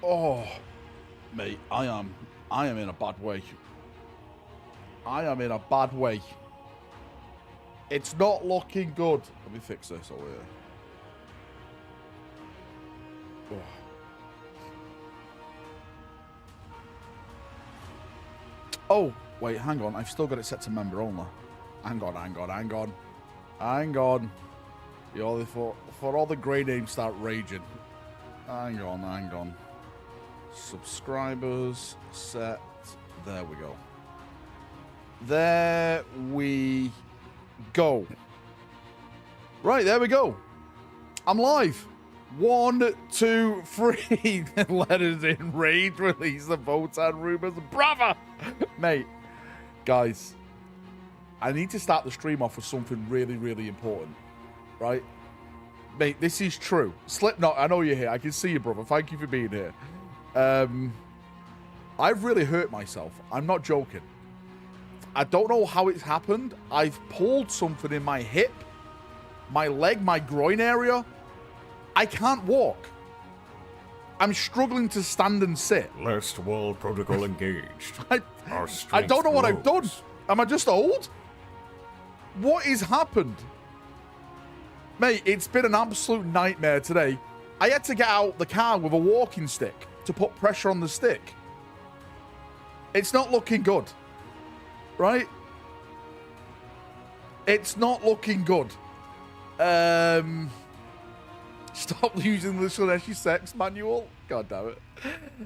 Oh, mate, I am in a bad way. I am in a bad way. It's not looking good. Let me fix this over here. Oh. Oh, wait, hang on. I've still got it set to member only. Hang on. For all the grey names start raging. Hang on. Subscribers set. There we go. There we go. Right, there we go. I'm live. 1, 2, 3 letters in rage. Release the votes and rumors. Brother! Mate, guys, I need to start the stream off with something really, really important. Right? Mate, this is true. Slipknot, I know you're here. I can see you, brother. Thank you for being here. I've really hurt myself. I'm not joking. I don't know how it's happened. I've pulled something in my hip, my leg, my groin area. I can't walk. I'm struggling to stand and sit. Last wall protocol engaged. I don't know what I've done. Am I just old? What has happened? Mate, it's been an absolute nightmare today. I had to get out the car with a walking stick to put pressure on the stick. It's not looking good. Right? It's not looking good. Stop using the Slaneshi sex manual. God damn it.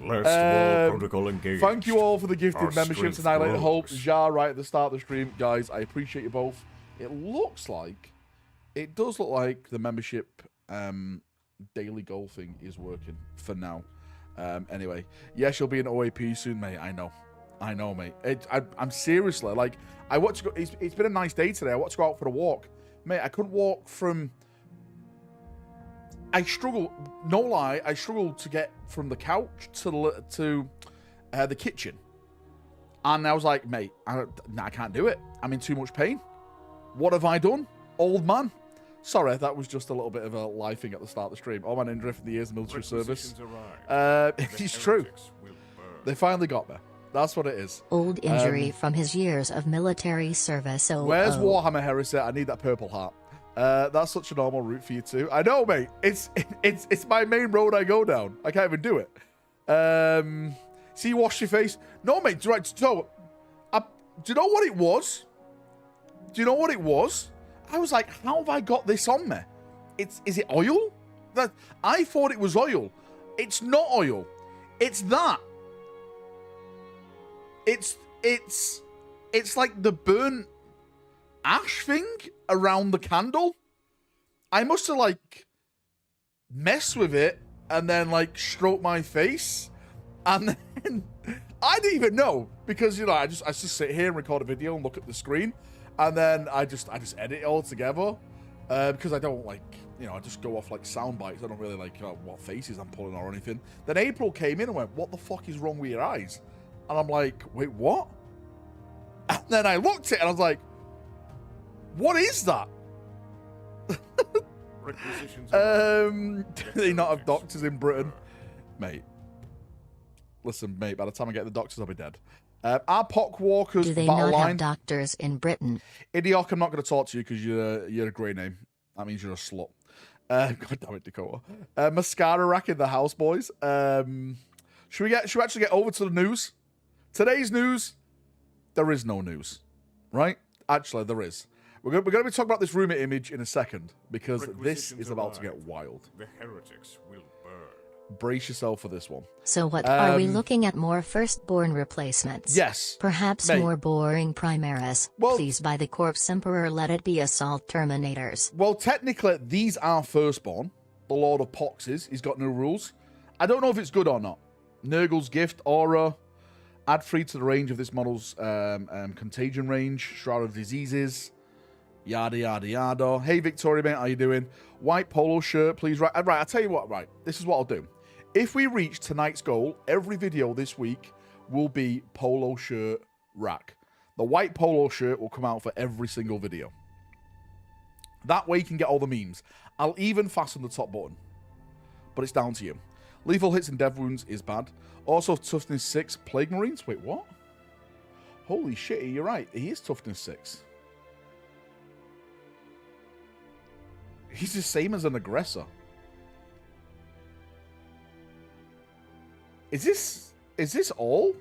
Last wall protocol engaged. Thank you all for the gifted memberships. Annihilate Hope. Ja, right at the start of the stream. Guys, I appreciate you both. It does look like the membership daily goal thing is working for now. Anyway, yes, you'll be in OAP soon, mate. I know, mate. I'm seriously, like, I want to go. It's been a nice day today. I want to go out for a walk. Mate, I couldn't walk from... I struggle, no lie, I struggled to get from the couch to the kitchen. And I was like, mate, I can't do it. I'm in too much pain. What have I done? Old man. Sorry, that was just a little bit of a live thing at the start of the stream. Oh, man, Indra for the years of military service. It's true. They finally got me. That's what it is. Old injury from his years of military service. Where's Warhammer Heresy? I need that purple heart. That's such a normal route for you too. I know, mate. It's my main road I go down. I can't even do it. See, you wash your face. No, mate. Right. So, do you know what it was? I was like, how have I got this on me? Is it oil? I thought it was oil. It's not oil. It's that. It's like the burnt ash thing around the candle. I must have like messed with it and then like stroked my face, and then I didn't even know, because you know I just sit here and record a video and look at the screen, and then I just edit it all together because I don't like, you know, I just go off like sound bites. I don't really like what faces I'm pulling or anything. Then April came in and went, "What the fuck is wrong with your eyes?" And I'm like, "Wait, what?" And then I looked at it and I was like, what is that? Do they not have doctors in Britain? Mate. Listen, mate, by the time I get the doctors, I'll be dead. Our POC walkers do they battle not line. have doctors in Britain? Idiok, I'm not going to talk to you because you're a grey name. That means you're a slut. God damn it, Dakota. Mascara rack in the house, boys. Should we actually get over to the news? Today's news, there is no news, right? Actually, there is. We're going to be talking about this rumor image in a second, because this is about to get wild. The heretics will burn. Brace yourself for this one. So what, are we looking at more firstborn replacements? Yes. Perhaps Mate. more boring Primaris. Well, please, by the Corpse Emperor, let it be Assault Terminators. Well, technically, these are firstborn. The Lord of Poxes. He's got no rules. I don't know if it's good or not. Nurgle's Gift, Aura. Add 3 to the range of this model's contagion range. Shroud of Diseases. Yada, yada, yada. Hey, Victoria, mate, how you doing? White polo shirt, please. Right, I'll tell you what, right. This is what I'll do. If we reach tonight's goal, every video this week will be polo shirt rack. The white polo shirt will come out for every single video. That way you can get all the memes. I'll even fasten the top button. But it's down to you. Lethal hits and dev wounds is bad. Also, toughness 6, Plague Marines. Wait, what? Holy shit, you're right. He is toughness 6. He's the same as an aggressor. Is this all?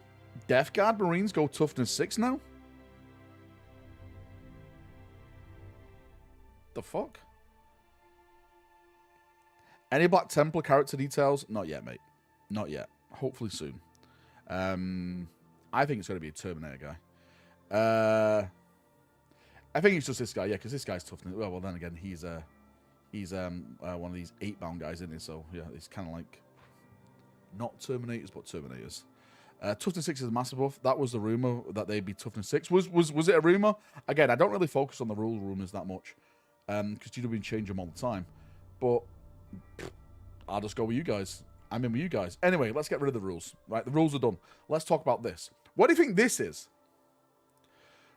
Death Guard Marines go toughness 6 now? The fuck? Any Black Templar character details? Not yet, mate. Not yet. Hopefully soon. I think it's going to be a Terminator guy. I think it's just this guy, yeah, because this guy's toughness. Well, then again, he's one of these 8-bound guys, isn't he? So yeah, it's kind of like not Terminators, but Terminators. Toughness 6 is a massive buff. That was the rumor that they'd be toughness 6. Was it a rumor? Again, I don't really focus on the rule rumors that much, because GW change them all the time. But I'll just go with you guys. I'm in with you guys. Anyway, let's get rid of the rules. Right, the rules are done. Let's talk about this. What do you think this is?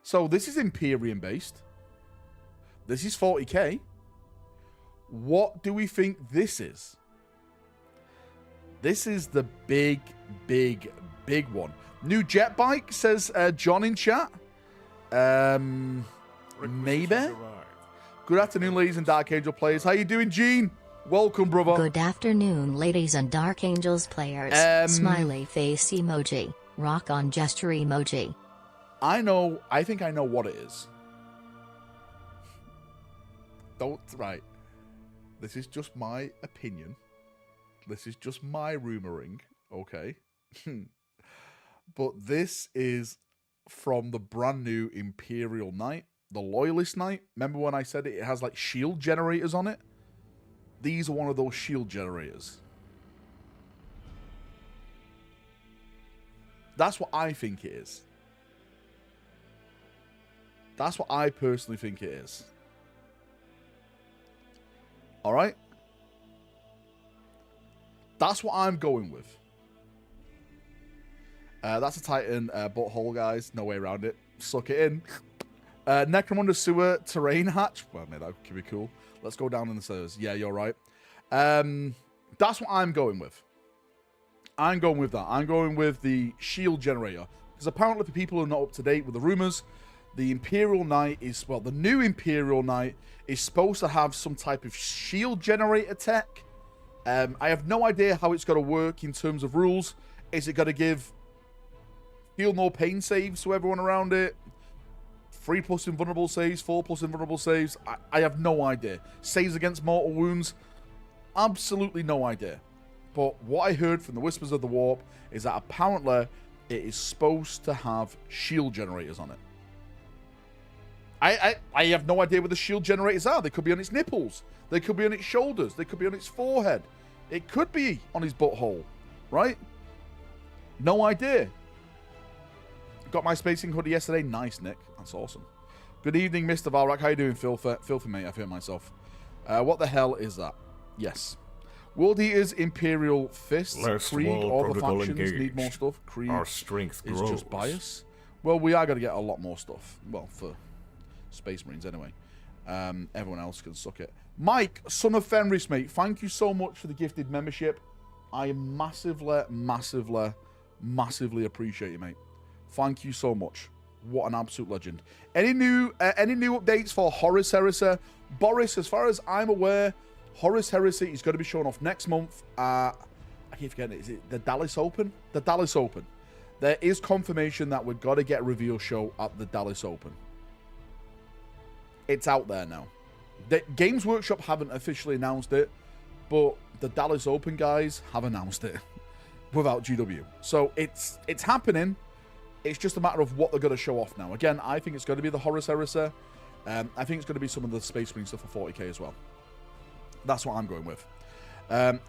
So this is Imperium based. This is 40k. What do we think this is? This is the big one. New jet bike, says John in chat. Maybe. Good afternoon, ladies and Dark Angel players. How you doing, Gene? Welcome, brother. Good afternoon, ladies and Dark Angels players. Smiley face emoji. Rock on gesture emoji. I think I know what it is. Right. This is just my opinion. This is just my rumoring, okay? But this is from the brand new Imperial Knight, the Loyalist Knight. Remember when I said it has like shield generators on it? These are one of those shield generators. That's what I think it is. That's what I personally think it is. Alright? That's what I'm going with. That's a Titan butthole, guys. No way around it. Suck it in. Necromunda Sewer Terrain Hatch. Well, mate, that could be cool. Let's go down in the sewers. Yeah, you're right. That's what I'm going with. I'm going with that. I'm going with the shield generator. Because apparently for people who are not up to date with the rumors, the Imperial Knight is, well, the new Imperial Knight is supposed to have some type of shield generator tech. I have no idea how it's going to work in terms of rules. Is it going to give feel no pain saves to everyone around it? 3+ invulnerable saves, 4+ invulnerable saves? I have no idea. Saves against mortal wounds? Absolutely no idea. But what I heard from the Whispers of the Warp is that apparently it is supposed to have shield generators on it. I have no idea where the shield generators are. They could be on its nipples. They could be on its shoulders. They could be on its forehead. It could be on his butthole, right? No idea. Got my spacing hoodie yesterday. Nice, Nick. That's awesome. Good evening, Mr. Valrak. How you doing, Filthy mate? I've hurt myself. What the hell is that? Yes. World Eaters, Imperial Fists, Krieg, all the factions need more stuff. Krieg Our strength is grows. just bias. Well, we are going to get a lot more stuff. Well, for Space Marines anyway. Everyone else can suck it. Mike, son of Fenris, mate, thank you so much for the gifted membership. I massively appreciate you, mate. Thank you so much. What an absolute legend. Any new updates for Horus Heresy? Boris, as far as I'm aware, Horus Heresy is going to be showing off next month. I keep forgetting it. Is it the Dallas Open? The Dallas Open. There is confirmation that we've got to get a reveal show at the Dallas Open. It's out there now. The Games Workshop haven't officially announced it, but the Dallas Open guys have announced it without GW. So it's happening. It's just a matter of what they're going to show off now. Again, I think it's going to be the Horus Heresy. I think it's going to be some of the Space Marine stuff for 40k as well. That's what I'm going with.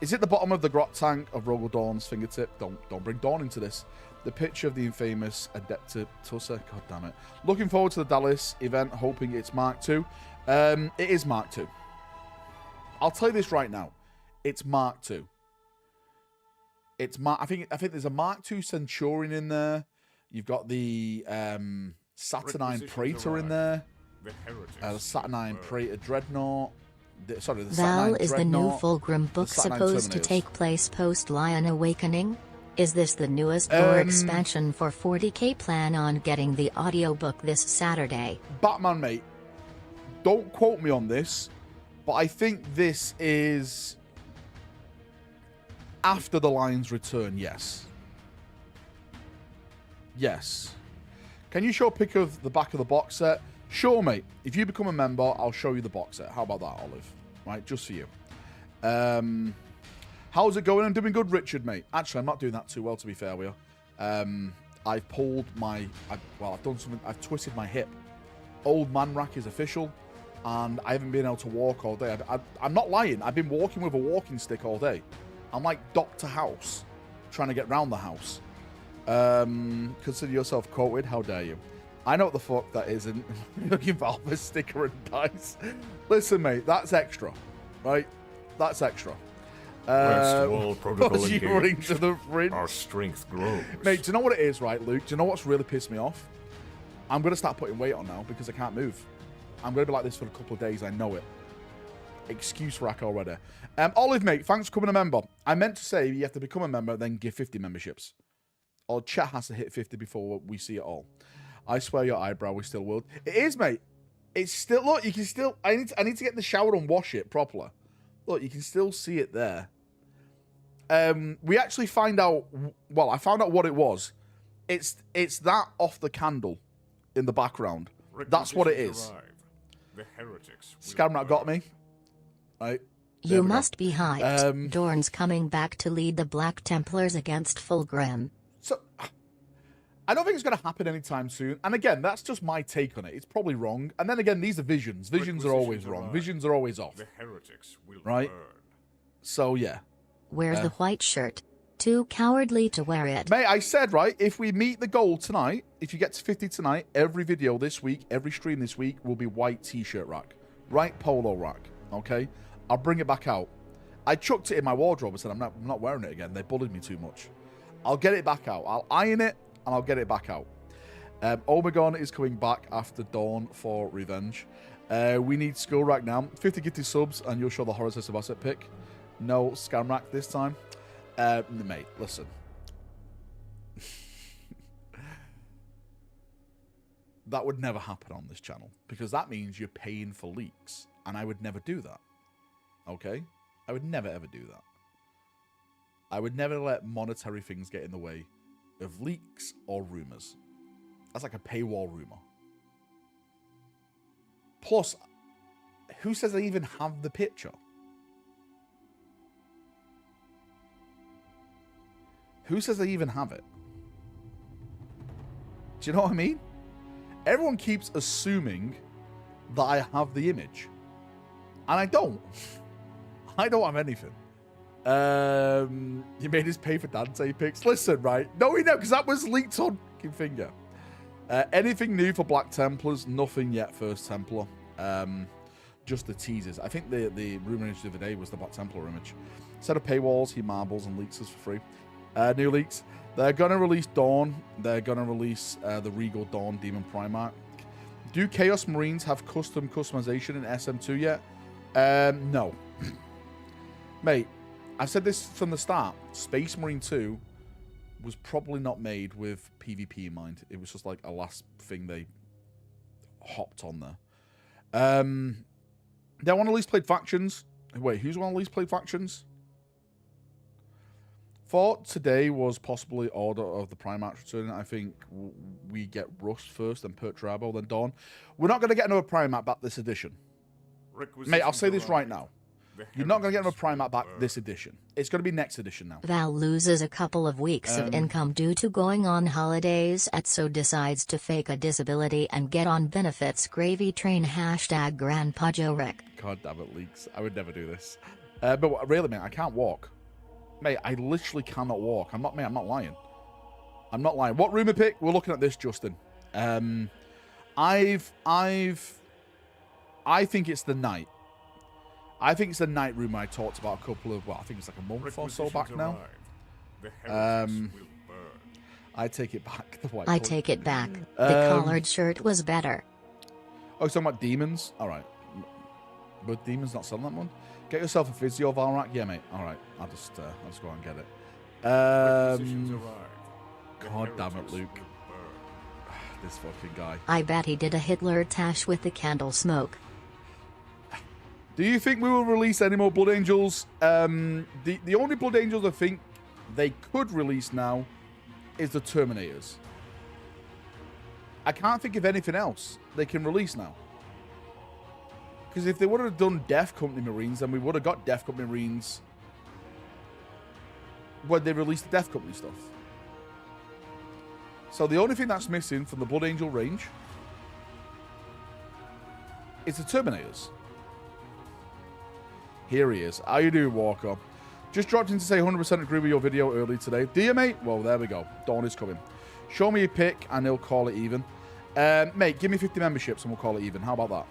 Is it the bottom of the grot tank of Rogel Dawn's fingertip? Don't bring Dawn into this. The picture of the infamous Adepta Tussa. God damn it. Looking forward to the Dallas event, hoping it's Mark II. It is Mark II. I'll tell you this right now. It's Mark II. It's Mark. I think there's a Mark II Centurion in there. You've got the Saturnine Praetor in there. The Saturnine Praetor Dreadnought. Sorry, the Val, Saturn is the new Dreadnought, Fulgrim book the Saturn supposed to Terminators. take place post-Lion Awakening? Is this the newest lore expansion for 40k? Plan on getting the audiobook this Saturday. Batman, mate. Don't quote me on this, but I think this is after the Lion's return, yes. Yes. Can you show a pic of the back of the box set? Sure, mate. If you become a member, I'll show you the box set. How about that, Olive? Right, just for you. How's it going? I'm doing good, Richard, mate. Actually, I'm not doing that too well, to be fair with you. I've pulled my... I've done something. I've twisted my hip. Old man rack is official, and I haven't been able to walk all day. I'm not lying. I've been walking with a walking stick all day. I'm like Dr. House, trying to get round the house. Consider yourself quoted. How dare you? I know what the fuck that is, and looking for a sticker and dice. Listen, mate, that's extra, right? That's extra. West wall protocol running to the fridge. Our strength grows. Mate, do you know what it is, right, Luke? Do you know what's really pissed me off? I'm going to start putting weight on now because I can't move. I'm going to be like this for a couple of days. I know it. Excuse rack already. Olive, mate, thanks for becoming a member. I meant to say you have to become a member, then give 50 memberships. Or chat has to hit 50 before we see it all. I swear your eyebrow is still world. It is, mate. It's still... Look, you can still... I need to get in the shower and wash it properly. Look, you can still see it there. We actually find out... Well, I found out what it was. It's that off the candle in the background. That's what it is. The heretics Scamrat got me. Right. You must be hyped. Dorn's coming back to lead the Black Templars against Fulgrim. So, I don't think it's going to happen anytime soon. And again, that's just my take on it. It's probably wrong. And then again, these are visions. Visions are always wrong. Visions are always off. The heretics will right? burn. So, yeah. Where's the white shirt? Too cowardly to wear it. Mate, I said, right, if we meet the goal tonight, if you get to 50 tonight, every video this week, every stream this week will be white t-shirt rack. Right polo rack. Okay? I'll bring it back out. I chucked it in my wardrobe and said, I'm not wearing it again. They bullied me too much. I'll get it back out. I'll iron it, and I'll get it back out. Omegon is coming back after Dawn for revenge. We need Skull Rack now. 50 gifted subs, and you'll show the Horror System Asset pick. No Scam Rack this time. Mate, listen. That would never happen on this channel, because that means you're paying for leaks, and I would never do that. Okay? I would never, ever do that. I would never let monetary things get in the way of leaks or rumors. That's like a paywall rumor. Plus, who says I even have the picture? Who says I even have it? Do you know what I mean? Everyone keeps assuming that I have the image. And I don't. I don't have anything. You made us pay for Dante picks. Listen, right? No, we know, because that was leaked on Finger. Anything new for Black Templars? Nothing yet, First Templar. Just the teasers. I think the rumor image the other day was the Black Templar image. Set of paywalls, he marbles and leaks us for free. New leaks. They're going to release Dawn. They're going to release the Regal Dawn Demon Primarch. Do Chaos Marines have customization in SM2 yet? No. Mate, I've said this from the start. Space Marine 2 was probably not made with PvP in mind. It was just like a last thing they hopped on there. They want to least played factions. Wait, who's one of the least played factions? Thought today was possibly Order of the Primarch returning. I think we get Rust first, then Perturabo, then Dawn. We're not going to get another Primarch back this edition. Mate, I'll say this right now. You're not going to get another Primarch back this edition. It's going to be next edition now. Val loses a couple of weeks of income due to going on holidays so decides to fake a disability and get on benefits. Gravy train # Grandpa Joe Rick. God damn it, leaks. I would never do this. But really, mate, I can't walk. Mate, I literally cannot walk. I'm not lying. I'm not lying. What rumor pick? We're looking at this, Justin. I think it's the night. I think it's the night rumor I talked about a couple of, well, I think it's like a month or so back now. I take it back. I take it back. The collared shirt was better. Oh, you're talking about demons? All right. But Demon's not selling that one. Get yourself a physio, Valrak. Yeah, mate. All right. I'll just go and get it. Requisitions arrive. The God damn it, heretics Luke. will burn. This fucking guy. I bet he did a Hitler tash with the candle smoke. Do you think we will release any more Blood Angels? The only Blood Angels I think they could release now is the Terminators. I can't think of anything else they can release now. Because if they would have done Death Company Marines, then we would have got Death Company Marines when they released the Death Company stuff. So the only thing that's missing from the Blood Angel range is the Terminators. Here he is. How you doing, Walker? Just dropped in to say 100% agree with your video early today. Do you, mate? Well, there we go. Dawn is coming. Show me a pick and he'll call it even. Mate, give me 50 memberships and we'll call it even. How about that?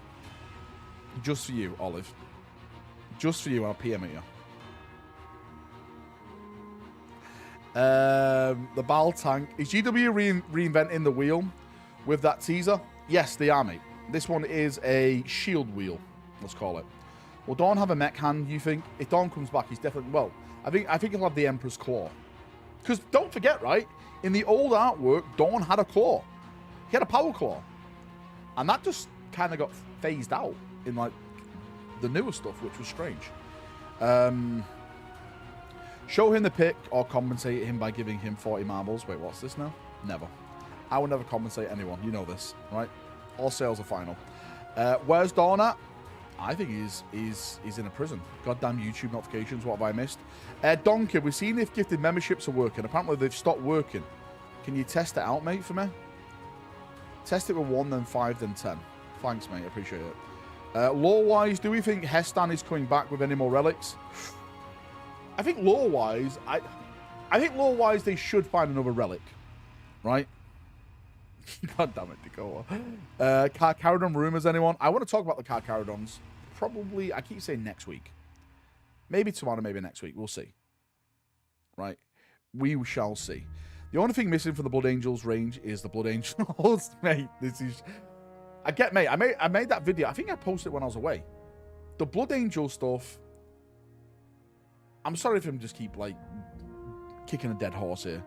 Just for you, Olive. Just for you, I'll PM at you. The Bal tank. Is GW reinventing the wheel with that teaser? Yes, they are, mate. This one is a shield wheel, let's call it. Will Dawn have a mech hand, you think? If Dawn comes back, he's definitely... Well, I think he'll have the Emperor's Claw. Because don't forget, right? In the old artwork, Dawn had a claw. He had a power claw. And that just kind of got phased out in, like, the newer stuff, which was strange. Show him the pick or compensate him by giving him 40 marbles. Wait, what's this now? Never. I will never compensate anyone. You know this, right? All sales are final. Where's Dawn at? I think he's in a prison. Goddamn YouTube notifications. What have I missed? Donkey, we've seen if gifted memberships are working. Apparently they've stopped working. Can you test it out, mate, for me? Test it with 1, then 5, then 10. Thanks, mate. I appreciate it. Lore-wise, do we think Hestan is coming back with any more relics? I think lore-wise, I think lore-wise they should find another relic, right? God damn it, Dakota. Carcharodon rumors, anyone? I want to talk about the Carcharodons. Probably, I keep saying next week. Maybe tomorrow, maybe next week. We'll see. Right? We shall see. The only thing missing from the Blood Angels range is the Blood Angels. Mate, this is... Mate, I made that video. I think I posted it when I was away. The Blood Angel stuff... I'm sorry if I'm just keep, like, kicking a dead horse here.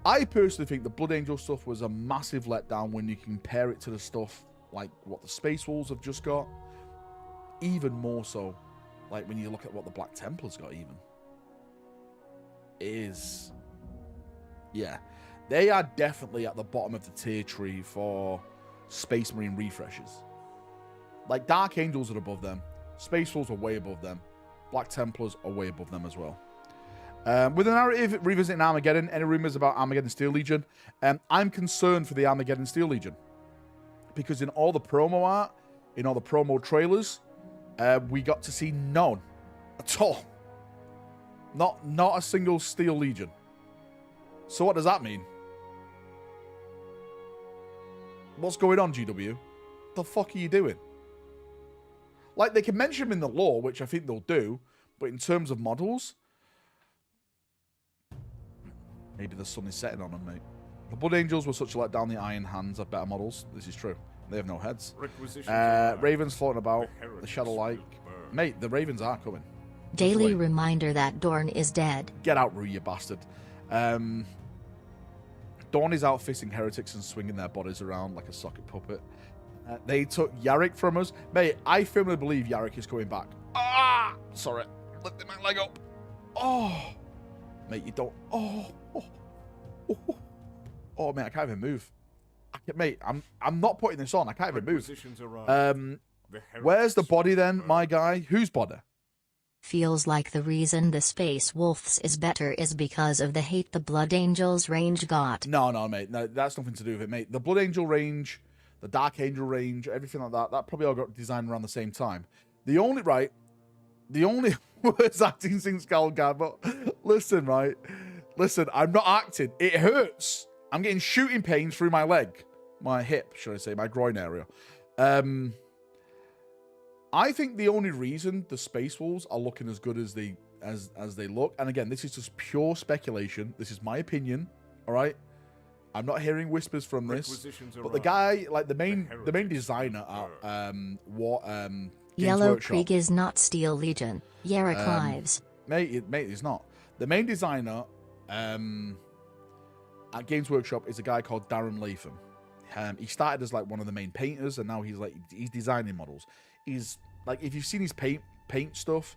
I personally think the Blood Angel stuff was a massive letdown when you compare it to the stuff like what the Space Wolves have just got. Even more so, like when you look at what the Black Templars got even. Yeah. They are definitely at the bottom of the tier tree for Space Marine refreshes. Like Dark Angels are above them. Space Wolves are way above them. Black Templars are way above them as well. With the narrative revisiting Armageddon, any rumors about Armageddon Steel Legion? I'm concerned for the Armageddon Steel Legion. Because in all the promo art, in all the promo trailers, we got to see none at all. Not a single Steel Legion. So what does that mean? What's going on, GW? The fuck are you doing? Like, they can mention them in the lore, which I think they'll do, but in terms of models... Maybe the sun is setting on them, mate. The Blood Angels were such a letdown. The Iron Hands are better models. This is true. They have no heads. Ravens floating about. The Shadow Light. Mate, the Ravens are coming. Daily reminder that Dorn is dead. Get out, Rue, you bastard. Dawn is out fisting heretics and swinging their bodies around like a socket puppet. They took Yarrick from us. Mate, I firmly believe Yarrick is coming back. Ah! Sorry. Lifted my leg up. Oh! Mate, you don't... Oh, mate, I can't even move. Mate, I'm not putting this on. I can't even move. Where's the body then, my guy? Whose body? Feels like the reason the Space Wolves is better is because of the hate the Blood Angels range got. No, mate. No, that's nothing to do with it, mate. The Blood Angel range, the Dark Angel range, everything like that probably all got designed around the same time. The only worst acting since Galgad, but listen, right? Listen, I'm not acting. It hurts. I'm getting shooting pains through my leg. My hip, should I say, my groin area. I think the only reason the Space Wolves are looking as good as they look, and again, this is just pure speculation. This is my opinion, all right? I'm not hearing whispers from this, but the guy, like the main designer at Yellow Workshop. Krieg is not Steel Legion. Yara Clives. Mate, it's not. The main designer at Games Workshop is a guy called Darren Latham. He started as like one of the main painters, and now he's designing models. He's like, if you've seen his paint stuff,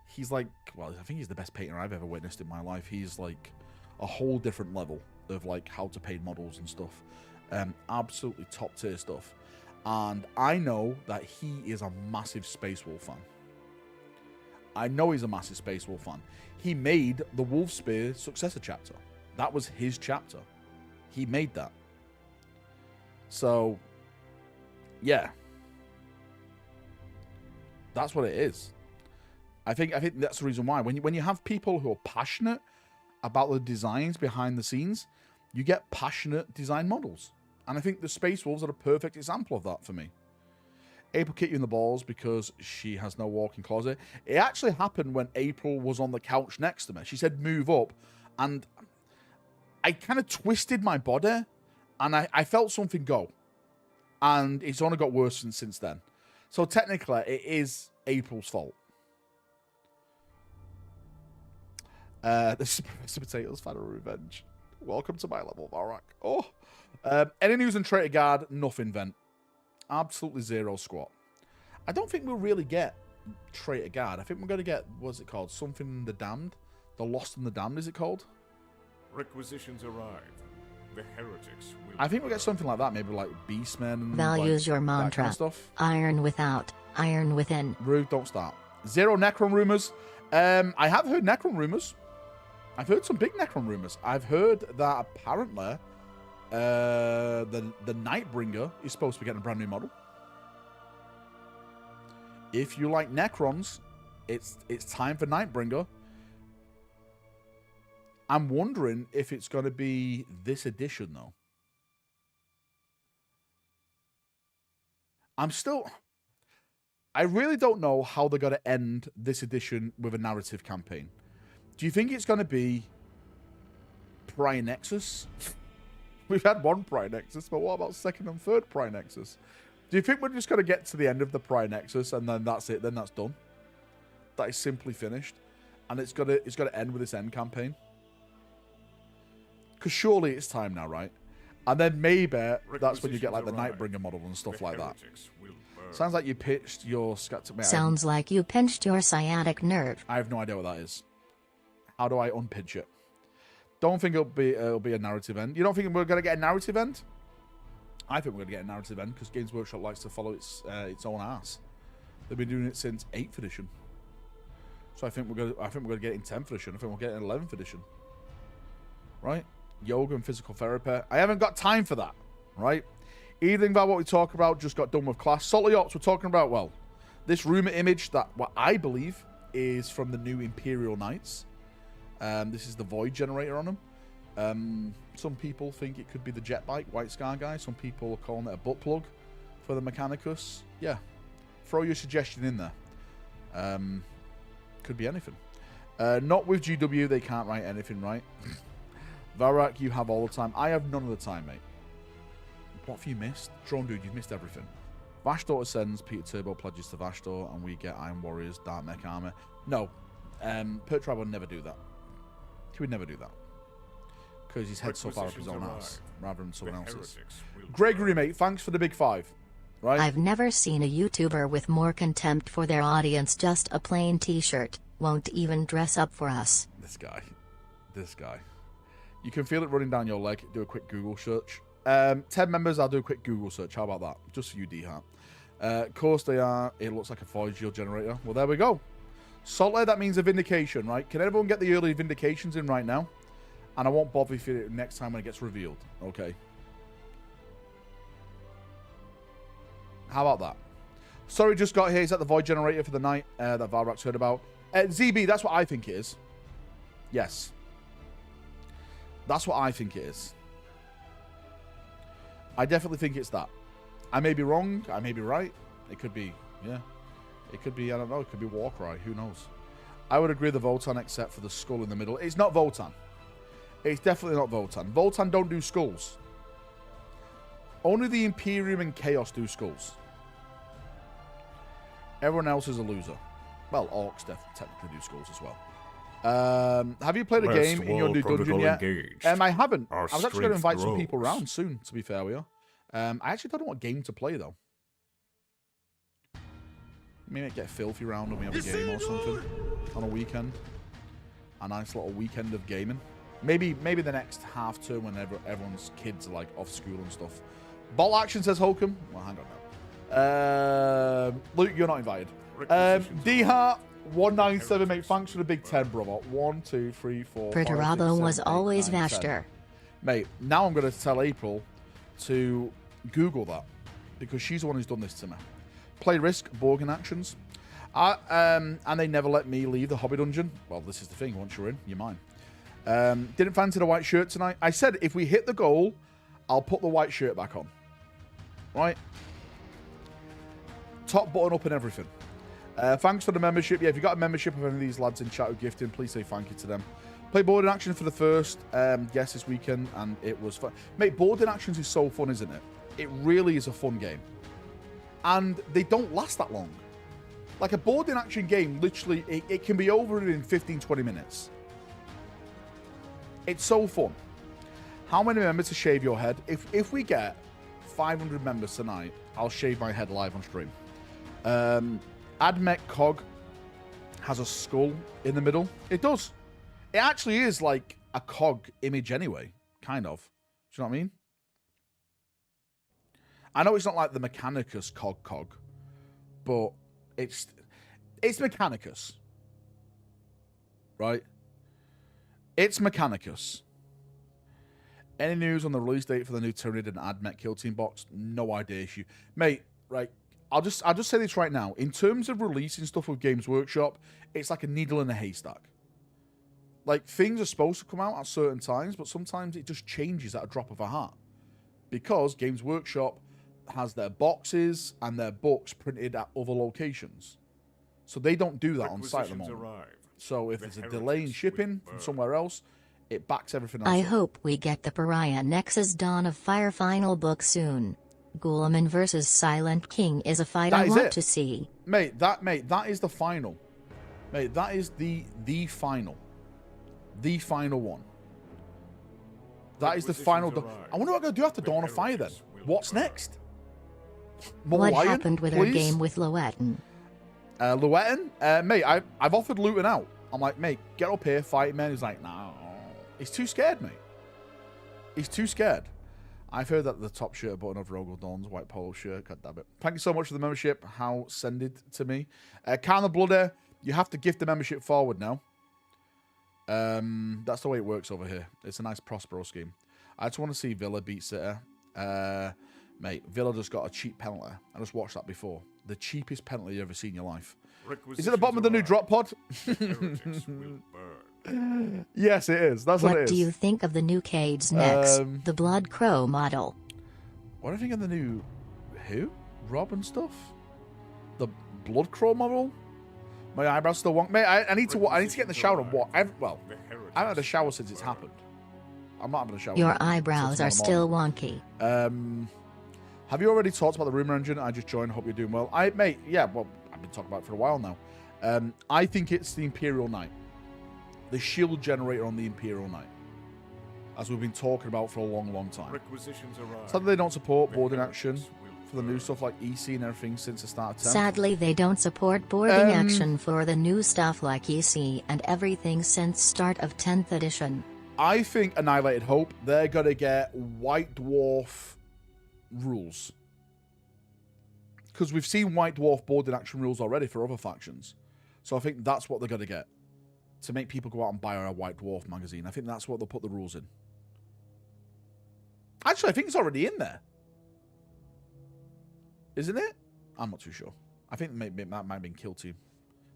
he's like, well, I think he's the best painter I've ever witnessed in my life. He's like a whole different level of like how to paint models and stuff. Absolutely top tier stuff. And I know that he is a massive Space Wolf fan. I know he's a massive Space Wolf fan. He made the Wolfspear successor chapter. That was his chapter. He made that. So, yeah. That's what it is. I think that's the reason why. When you have people who are passionate about the designs behind the scenes, you get passionate design models. And I think the Space Wolves are a perfect example of that for me. April kicked you in the balls because she has no walk-in closet. It actually happened when April was on the couch next to me. She said, move up. And I kind of twisted my body, and I felt something go. And it's only got worse since then. So technically, it is April's fault. This is Professor Potatoes, fan of revenge. Welcome to my level, Valrak. Oh. Any news on Traitor Guard? Nothing, Vent. Absolutely zero squat. I don't think we'll really get Traitor Guard. I think we're going to get, what's it called? Something in the Damned? The Lost and the Damned, is it called? Requisitions arrive. The heretics will I think we'll get something like that. Maybe like Beastmen and Values like your that mantra. kind of stuff. Iron without, iron within. Rude, don't start. Zero Necron rumors. I have heard Necron rumors. I've heard some big Necron rumors. I've heard that apparently the Nightbringer is supposed to be getting a brand new model. If you like Necrons, it's time for Nightbringer. I'm wondering if it's going to be this edition, though. I really don't know how they're going to end this edition with a narrative campaign. Do you think it's going to be Prior Nexus? We've had one Prior Nexus, but what about second and third Prior Nexus? Do you think we're just going to get to the end of the Prior Nexus and then that's it? Then that's done? That is simply finished? And it's got to end with this end campaign? Because surely it's time now, right? And then maybe that's when you get like the Nightbringer model and stuff like that. Sounds like you pitched your scatter. Sounds like you pinched your sciatic nerve. I have no idea what that is. How do I unpinch it? Don't think it'll be a narrative end. You don't think we're gonna get a narrative end? I think we're gonna get a narrative end because Games Workshop likes to follow its own ass. They've been doing it since 8th edition. So I think we're gonna get it in 10th edition. I think we'll get it in 11th edition. Right? Yoga and physical therapy. I haven't got time for that. Right? Anything about what we talk about just got done with class. Salty Ops, we're talking about, well, this rumor image that what I believe is from the new Imperial Knights. This is the Void generator on them. Some people think it could be the jet bike, White Scar guy. Some people are calling it a butt plug for the Mechanicus. Yeah. Throw your suggestion in there. Could be anything. Not with GW, they can't write anything right. Valrak, you have all the time. I have none of the time, mate. What have you missed? Drone Dude, you've missed everything. Vashdor sends Peter Turbo pledges to Vashdor, and we get Iron Warriors, Dark Mech Armor. No. Pertrab would never do that. He would never do that. Because his head's so far up his own ass, rather than someone else's. Gregory, mate, thanks for the big 5. Right? I've never seen a YouTuber with more contempt for their audience. Just a plain t-shirt. Won't even dress up for us. This guy. You can feel it running down your leg. Do a quick Google search. 10 members, I'll do a quick Google search. How about that? Just for you, D-Hart. Of course they are. It looks like a Void Shield generator. Well, there we go. Salty, that means a vindication, right? Can everyone get the early vindications in right now? And I won't bother if it next time when it gets revealed. Okay. How about that? Sorry, just got here. Is that the Void generator for the night that Valrak's heard about? ZB, that's what I think it is. Yes. That's what I think it is. I definitely think it's that. I may be wrong. I may be right. It could be, yeah. It could be, I don't know. It could be Warcry. Who knows? I would agree with Votan except for the skull in the middle. It's not Votan. It's definitely not Votan. Votan don't do skulls. Only the Imperium and Chaos do skulls. Everyone else is a loser. Well, orcs technically do skulls as well. Have you played a game in your new dungeon yet? I haven't. I was actually going to invite some people around soon, to be fair with you. I actually don't know what game to play, though. Maybe get filthy round and we have a game or something on a weekend. A nice little weekend of gaming. Maybe the next half term when everyone's kids are like off school and stuff. Ball action, says Holcomb. Well, hang on now. Luke, you're not invited. D-Hart 197, mate. Thanks for the big 10, brother. 1, 2, 3, 4. Perturabo was always Vaster. Mate, now I'm going to tell April to Google that because she's the one who's done this to me. Play Risk, Borgin actions. And they never let me leave the hobby dungeon. Well, this is the thing. Once you're in, you're mine. Didn't fancy the white shirt tonight. I said if we hit the goal, I'll put the white shirt back on. Right? Top button up and everything. Thanks for the membership. Yeah, if you got a membership of any of these lads in chat who gifting, please say thank you to them. Play board in action for the first guest this weekend, and it was fun. Mate, board in actions is so fun, isn't it? It really is a fun game. And they don't last that long. Like a board in action game, literally, it can be over in 15, 20 minutes. It's so fun. How many members to shave your head? If we get 500 members tonight, I'll shave my head live on stream. Admech Cog has a skull in the middle. It does. It actually is like a cog image anyway, kind of. Do you know what I mean? I know it's not like the Mechanicus cog, but it's Mechanicus. Right? It's Mechanicus. Any news on the release date for the new Tyranid and Admech Kill Team box? No idea, issue. Mate, right. I'll just say this right now. In terms of releasing stuff with Games Workshop, it's like a needle in a haystack. Like, things are supposed to come out at certain times, but sometimes it just changes at a drop of a hat. Because Games Workshop has their boxes and their books printed at other locations. So they don't do that on site at the moment. So if there's a delay in shipping from somewhere else, it backs everything else I up. hope we get the Pariah Nexus Dawn of Fire final book soon. Guilliman versus Silent King is a fight I want to see. Mate, that is the final. Mate, that is the final. The final one. That is the final. I wonder what I'm going to do after Dawn of Fire then. What's next? More what Lion, happened with please? our game with Loetten? Loetten? Mate, I've offered Luton out. I'm like, mate, get up here, fight, man. He's like, no. He's too scared, mate. He's too scared. I've heard that the top shirt button of Rogel Dawn's white polo shirt. God damn it. Thank you so much for the membership. How send it to me. Can of Blood, you have to gift the membership forward now. That's the way it works over here. It's a nice Prospero scheme. I just want to see Villa beat City. Mate, Villa just got a cheap penalty. I just watched that before. The cheapest penalty you've ever seen in your life. Is it the bottom of the new drop pod? Yes, it is. That's what it is. What do you think of the new Cade's next, the Blood Crow model? What do you think of the new who? Rob and stuff? The Blood Crow model? My eyebrows still wonk. Mate, I need to get in the shower and what? I haven't had a shower since it's happened. I'm not having a shower. Your eyebrows are still wonky. Have you already talked about the rumor engine? I just joined. Hope you're doing well. Mate, yeah, well, I've been talking about it for a while now. I think it's the Imperial Knight. The shield generator on the Imperial Knight. As we've been talking about for a long, long time. Sadly, they don't support boarding action for the new stuff like EC and everything since the start of 10th. Sadly, they don't support boarding action for the new stuff like EC and everything since start of 10th edition. I think Annihilated Hope, they're going to get White Dwarf rules. Because we've seen White Dwarf boarding action rules already for other factions. So I think that's what they're going to get. To make people go out and buy a White Dwarf magazine. I think that's what they'll put the rules in. Actually, I think it's already in there. Isn't it? I'm not too sure. I think that might have been Kill Team.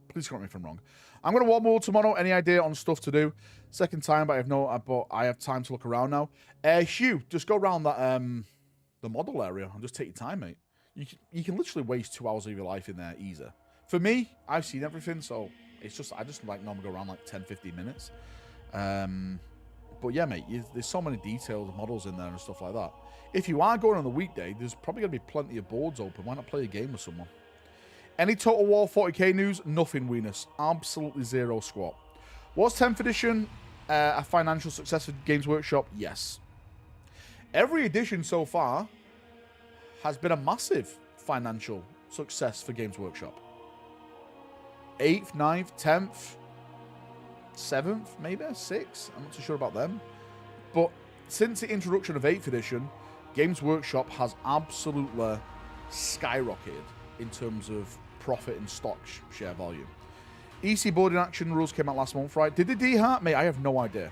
Please correct me if I'm wrong. I'm going to walk more tomorrow. Any idea on stuff to do? Second time, but I have time to look around now. Hugh, just go around that the model area and just take your time, mate. You can literally waste 2 hours of your life in there easy. For me, I've seen everything, so it's just I just like normally go around like 10-15 minutes. But yeah, mate, there's so many detailed models in there and stuff like that. If you are going on the weekday, there's probably going to be plenty of boards open. Why not play a game with someone? Any Total War 40k news? Nothing, Weenus. Absolutely zero squat. Was 10th edition a financial success for Games Workshop? Yes. Every edition so far has been a massive financial success for Games Workshop. 8th, 9th, 10th, 7th, maybe 6th. I'm not too sure about them. But since the introduction of 8th edition, Games Workshop has absolutely skyrocketed in terms of profit and stock share volume. EC boarding action rules came out last month, right? Did the D-Heart? Mate, I have no idea.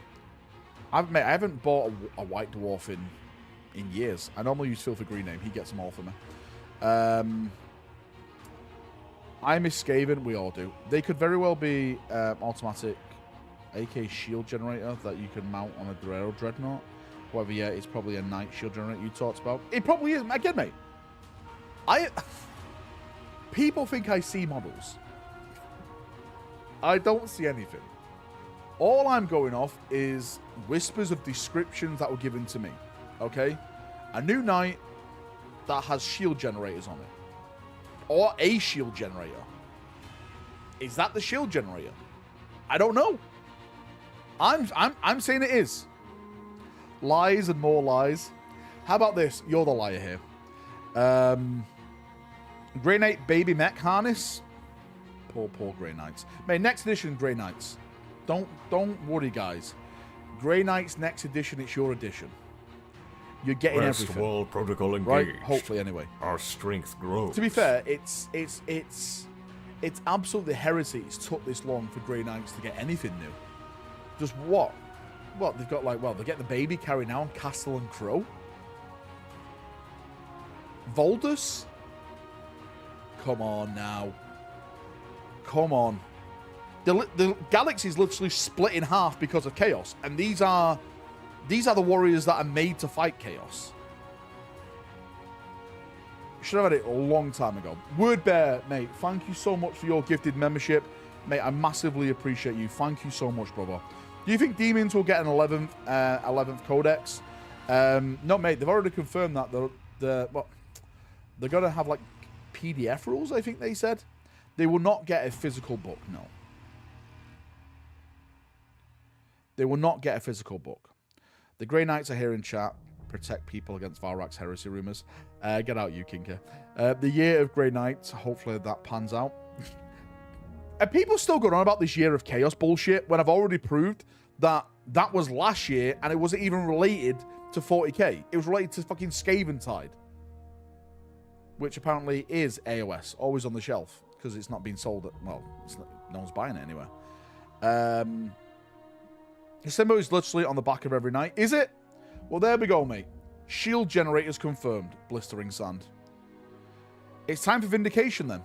I haven't bought a White Dwarf in years. I normally use Phil for Green Name. He gets them all for me. I miss Skaven. We all do. They could very well be automatic AK shield generator that you can mount on a Guerrero Dreadnought. However, yeah, it's probably a Knight shield generator you talked about. It probably is. Again, mate, people think I see models. I don't see anything. All I'm going off is whispers of descriptions that were given to me. Okay? A new Knight that has shield generators on it. Or a shield generator. Is that the shield generator? I don't know. I'm saying it is. Lies and more lies. How about this? You're the liar here. Grey Knight Baby Mech Harness. Poor Grey Knights. Mate, next edition Grey Knights. Don't worry, guys. Grey Knights next edition, it's your edition. You're getting everything. Wall protocol engaged. Right? Hopefully, anyway. Our strength grows. To be fair, it's absolutely heresy it's took this long for Grey Knights to get anything new. Just what? What, they've got like, well, they get the baby carry now on Castle and Crow. Voldus? Come on now. Come on. The galaxy's literally split in half because of chaos, and these are the warriors that are made to fight chaos. Should have had it a long time ago. Wordbear, mate, thank you so much for your gifted membership. Mate, I massively appreciate you. Thank you so much, brother. Do you think demons will get an 11th codex? No, mate, they've already confirmed that they're going to have like PDF rules, I think they said. They will not get a physical book, no. They will not get a physical book. The Grey Knights are here in chat. Protect people against Valrak's heresy rumors. Get out, you kinker. The year of Grey Knights, hopefully that pans out. Are people still going on about this year of chaos bullshit when I've already proved that that was last year and it wasn't even related to 40k? It was related to fucking Skaventide, which apparently is AOS, always on the shelf, because it's not being sold at, well, no one's buying it anywhere. The symbol is literally on the back of every knight. Is it? Well, there we go, mate. Shield generators confirmed. Blistering sand. It's time for vindication, then.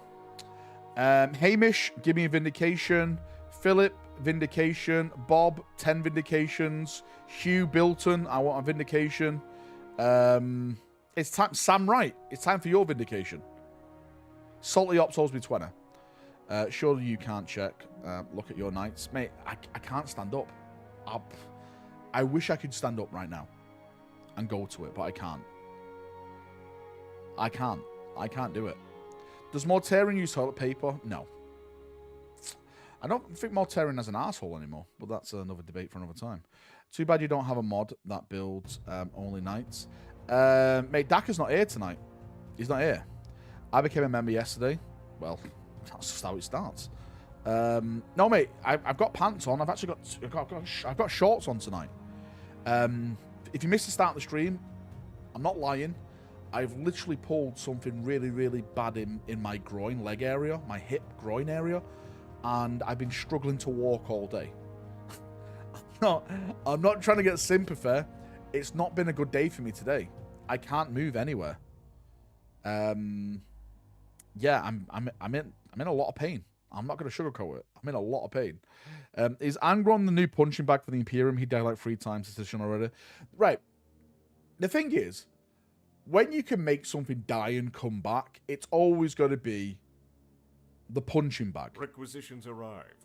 Hamish, give me a vindication. Philip, vindication. Bob, 10 vindications. Hugh Bilton, I want a vindication. It's time. Sam Wright, it's time for your vindication. Salty Ops owes me 20. Surely you can't check. Look at your knights. Mate, I can't stand up. I wish I could stand up right now and go to it, but I can't. I can't do it. Does Mortarion use toilet paper? No. I don't think Mortarion has an asshole anymore, but that's another debate for another time. Too bad you don't have a mod that builds only knights. Mate, Daka's not here tonight. He's not here. I became a member yesterday. Well, that's just how it starts. No, mate, I've got pants on. I've actually got shorts on tonight. If you missed the start of the stream, I'm not lying. I've literally pulled something really, really bad in my groin, leg area, my hip, groin area, and I've been struggling to walk all day. I'm not trying to get sympathy. It's not been a good day for me today. I can't move anywhere. Yeah, I'm in a lot of pain. I'm not going to sugarcoat it. I'm in a lot of pain. Is Angron the new punching bag for the Imperium? He died like 3 times this edition already. Right. The thing is, when you can make something die and come back, it's always going to be the punching bag. Requisitions arrive.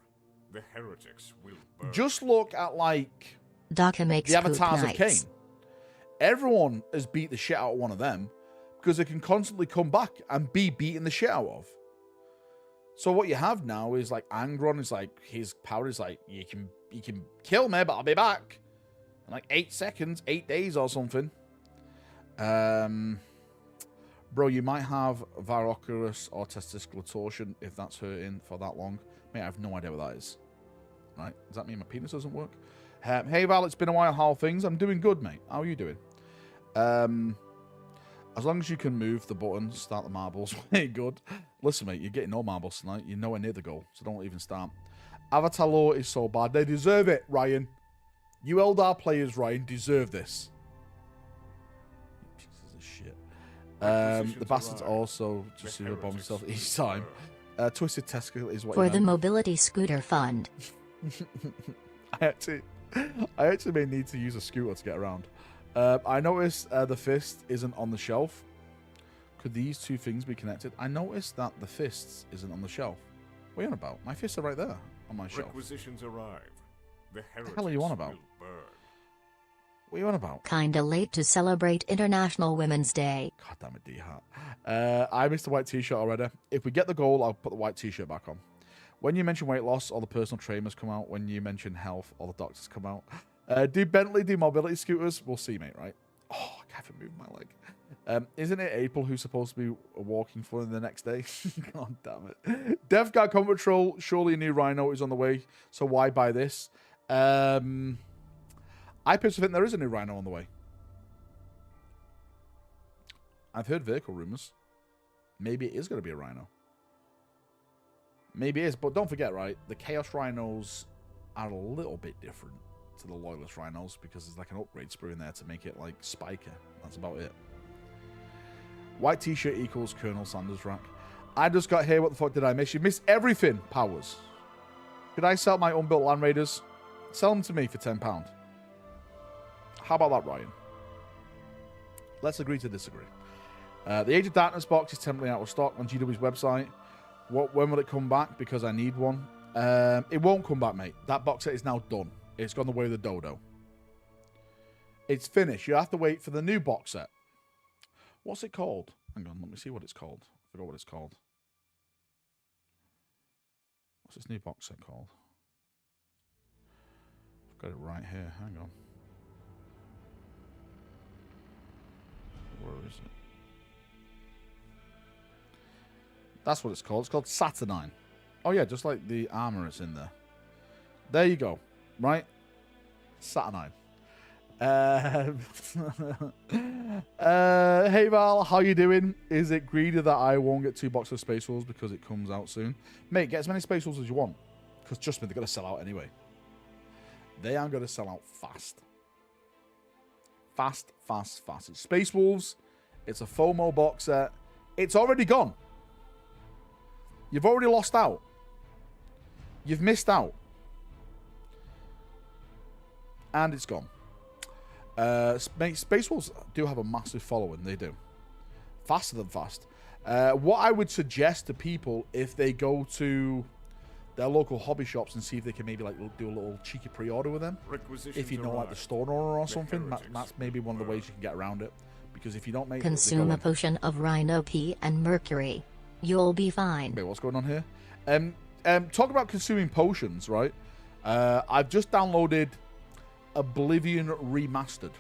The heretics will burn. Just look at, like, Daka makes the Avatars of nights. Cain. Everyone has beat the shit out of one of them because they can constantly come back and be beaten the shit out of. So what you have now is like Angron is like his power is like you can kill me, but I'll be back in like 8 seconds, 8 days or something. Bro, you might have Varroculus or testicular torsion if that's hurting for that long. Mate, I have no idea what that is. Right? Does that mean my penis doesn't work? Hey Val, it's been a while. How are things? I'm doing good, mate. How are you doing? As long as you can move the button, start the marbles. Good. Listen, mate, you're getting no marbles tonight. You're nowhere near the goal, so don't even start. Avatar lore is so bad. They deserve it, Ryan. You Eldar players, Ryan, deserve this. Pieces of shit. The bastards also just see the bomb himself each time. Twisted Testicle is what for the Mobility Scooter Fund. I actually may need to use a scooter to get around. I noticed the fist isn't on the shelf. Could these two things be connected? I noticed that the fists isn't on the shelf. What are you on about? My fists are right there on my shelf. Requisitions arrive. The hell are you on about? What are you on about? Kinda late to celebrate International Women's Day. God damn it, D-Hat. I missed the white t-shirt already. If we get the goal, I'll put the white t-shirt back on. When you mention weight loss, all the personal trainers come out. When you mention health, all the doctors come out. Do Bentley do mobility scooters? We'll see, mate, right? Oh, I haven't moved my leg. Isn't it April who's supposed to be walking for the next day? God damn it. Death Guard Combat Patrol, surely a new Rhino is on the way, so why buy this? I personally think there is a new Rhino on the way. I've heard vehicle rumors. Maybe it is going to be a Rhino. Maybe it is, but don't forget, right? The Chaos Rhinos are a little bit different to the Loyalist Rhinos because there's like an upgrade sprue in there to make it like spiker. That's about it. White t-shirt equals Colonel Sanders rack. I just got here. What the fuck did I miss? You missed everything, Powers. Could I sell my unbuilt Land Raiders? Sell them to me for £10. How about that, Ryan? Let's agree to disagree. The Age of Darkness box is temporarily out of stock on GW's website. When will it come back? Because I need one. It won't come back, mate. That box set is now done. It's gone the way of the dodo. It's finished. You have to wait for the new box set. What's it called? Hang on, let me see what it's called. I forgot what it's called. What's this new box set called? I've got it right here. Hang on. Where is it? That's what it's called. It's called Saturnine. Oh, yeah, just like the armor is in there. There you go. Right? Saturnine. Hey, Val, how you doing? Is it greedy that I won't get 2 boxes of Space Wolves because it comes out soon? Mate, get as many Space Wolves as you want. Because trust me, they're going to sell out anyway. They are going to sell out fast. Fast, fast, fast. It's Space Wolves. It's a FOMO box set. It's already gone. You've already lost out. You've missed out. And it's gone. Space Wolves do have a massive following. They do. Faster than fast. What I would suggest to people, if they go to their local hobby shops and see if they can maybe like do a little cheeky pre-order with them. If you know like the store owner or something, that's maybe one of the ways you can get around it. Because if you don't make consume a potion of Rhino P and Mercury, you'll be fine. Wait, what's going on here? Talk about consuming potions, right? I've just downloaded Oblivion Remastered.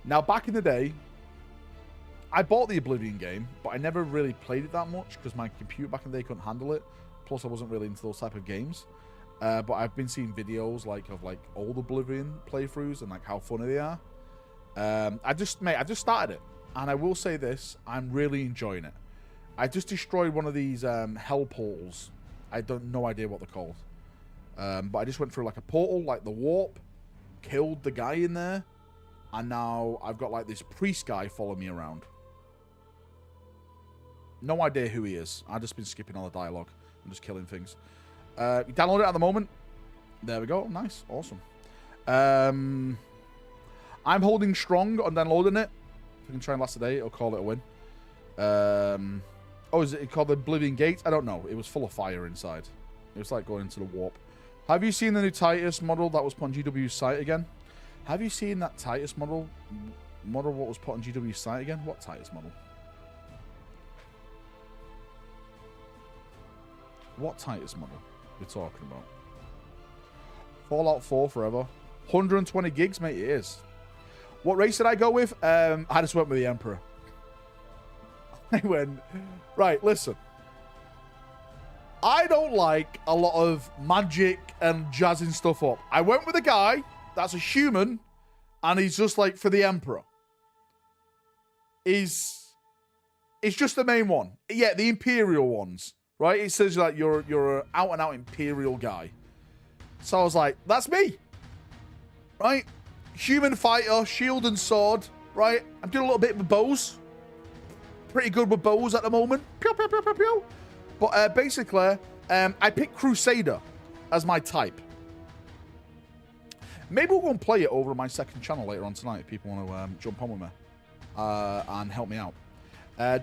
Now, back in the day, I bought the Oblivion game, but I never really played it that much because my computer back in the day couldn't handle it. Plus, I wasn't really into those type of games. But I've been seeing videos of old Oblivion playthroughs and like how funny they are. I just started it, and I will say this: I'm really enjoying it. I just destroyed one of these hell portals. I don't no idea what they're called. But I just went through like a portal, like the warp, killed the guy in there, and now I've got like this priest guy following me around. No idea who he is. I've just been skipping all the dialogue and just killing things. You download it at the moment. There we go. Nice. Awesome. I'm holding strong on downloading it. If we can try and last a day, I'll call it a win. Oh, is it called the Oblivion Gate? I don't know. It was full of fire inside. It was like going into the warp. Have you seen the new Titus model that was put on GW's site again? Have you seen that Titus model what was put on GW's site again? What Titus model? What Titus model we're talking about? Fallout 4 forever. 120 gigs, mate, it is. What race did I go with? I just went with the Emperor. I went... Right, listen. I don't like a lot of magic and jazzing stuff up. I went with a guy that's a human, and he's just like for the Emperor. It's just the main one. Yeah, the Imperial ones, right? It says like you're an out-and-out Imperial guy. So I was like, that's me, right? Human fighter, shield and sword, right? I'm doing a little bit with bows. Pretty good with bows at the moment. Pew, pew, pew, pew, pew. But basically, I picked Crusader as my type. Maybe we'll go and play it over on my second channel later on tonight if people want to jump on with me and help me out.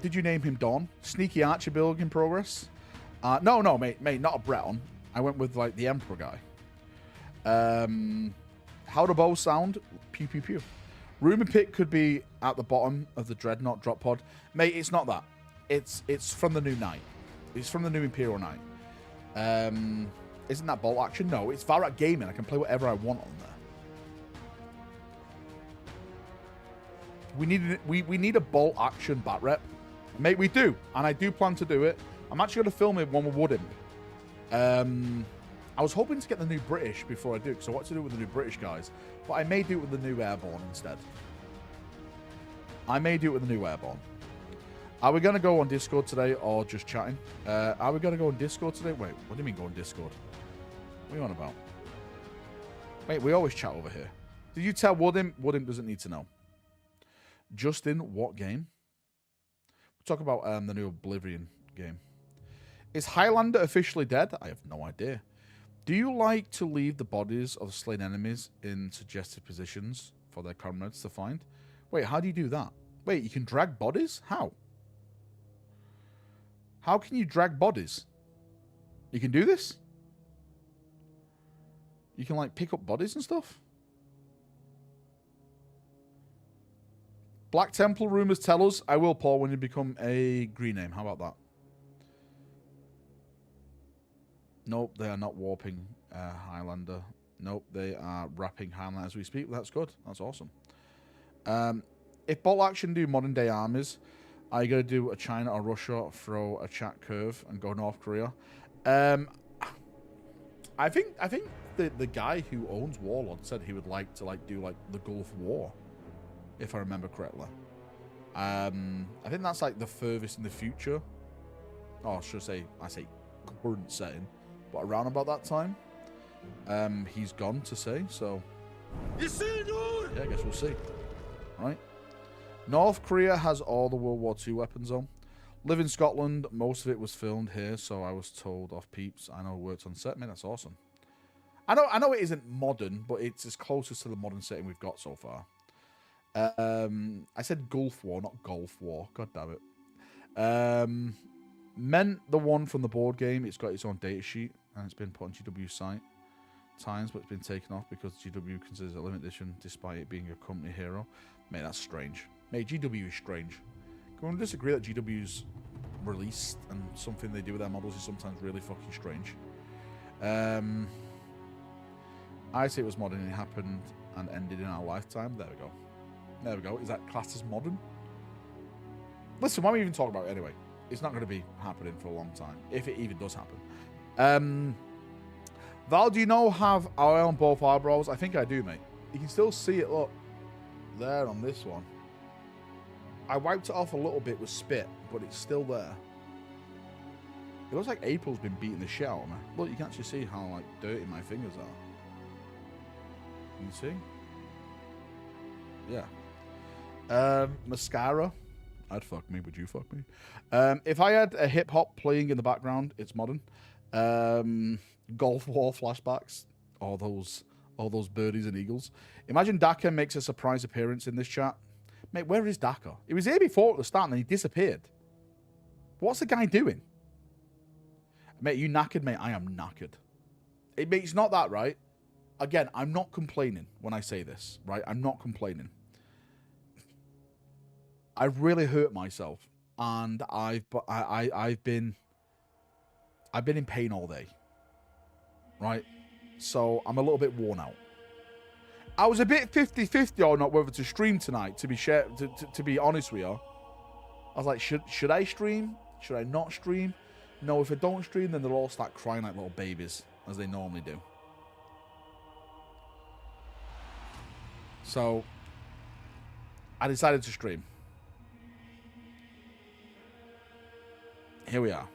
Did you name him Dawn? Sneaky Archer build in progress? No, mate, not a Breton. I went with like the Emperor guy. How do bows sound? Pew pew pew. Rumor Pit could be at the bottom of the Dreadnought drop pod. Mate, it's not that. It's from the new Knight. It's from the new Imperial Knight. Isn't that bolt action? No, it's Valrak Gaming. I can play whatever I want on there. We need a bolt action bat rep. Mate, we do. And I do plan to do it. I'm actually going to film it one with Woodham. I was hoping to get the new British before I do, because I want to do it with the new British guys. But I may do it with the new Airborne instead. I may do it with the new Airborne. Are we going to go on Discord today or just chatting? Are we going to go on Discord today? Wait, what do you mean go on Discord? What are you on about? Wait, we always chat over here. Did you tell Woodham? Woodham doesn't need to know. Justin, what game? We'll talk about the new Oblivion game. Is Highlander officially dead? I have no idea. Do you like to leave the bodies of slain enemies in suggested positions for their comrades to find? Wait, how do you do that? Wait, you can drag bodies? How? How can you drag bodies? You can do this? You can, like, pick up bodies and stuff? Black Temple rumors tell us. I will, Paul, when you become a green name. How about that? Nope, they are not warping Highlander. Nope, they are wrapping Highlander as we speak. That's good. That's awesome. If bolt action do modern day armies, are you going to do a China or Russia, throw a chat curve and go North Korea? I think the guy who owns Warlord said he would like to do the Gulf War, if I remember correctly. I think that's like the furthest in the future. Oh, should I say current setting, but around about that time. He's gone to say, so yeah, I guess we'll see. All right. North Korea has all the World War II weapons on. Live in Scotland. Most of it was filmed here, so I was told off peeps. I know it worked on set. Man, that's awesome. I know it isn't modern, but it's as closest to the modern setting we've got so far. I said Gulf War, not Gulf War. God damn it. Meant the one from the board game. It's got its own data sheet, and it's been put on GW site times, but it's been taken off because GW considers it a limited edition, despite it being a company hero. Mate, that's strange. Mate, GW is strange. Can we disagree that GW's released and something they do with their models is sometimes really fucking strange? I say it was modern and it happened and ended in our lifetime. There we go. There we go. Is that classed as modern? Listen, why are we even talking about it anyway? It's not going to be happening for a long time, if it even does happen. Val, do you have oil on both eyebrows? I think I do, mate. You can still see it, look. There on this one. I wiped it off a little bit with spit, but it's still there. It looks like April's been beating the shit out of me. Look, you can actually see how, like, dirty my fingers are. Can you see? Yeah. Mascara. I'd fuck me, would you fuck me? If I had a hip hop playing in the background, it's modern. Gulf War flashbacks. All those birdies and eagles. Imagine Daka makes a surprise appearance in this chat. Mate, where is Daka? He was here before at the start and then he disappeared. What's the guy doing? Mate, you knackered, mate? I am knackered. It's not that, right? Again, I'm not complaining when I say this, right? I'm not complaining. I've really hurt myself, and I've been I've been in pain all day. Right? So I'm a little bit worn out. I was a bit 50-50 or not whether to stream tonight, to be honest with you. I was like, should I stream? Should I not stream? No, if I don't stream, then they'll all start crying like little babies, as they normally do. So, I decided to stream. Here we are.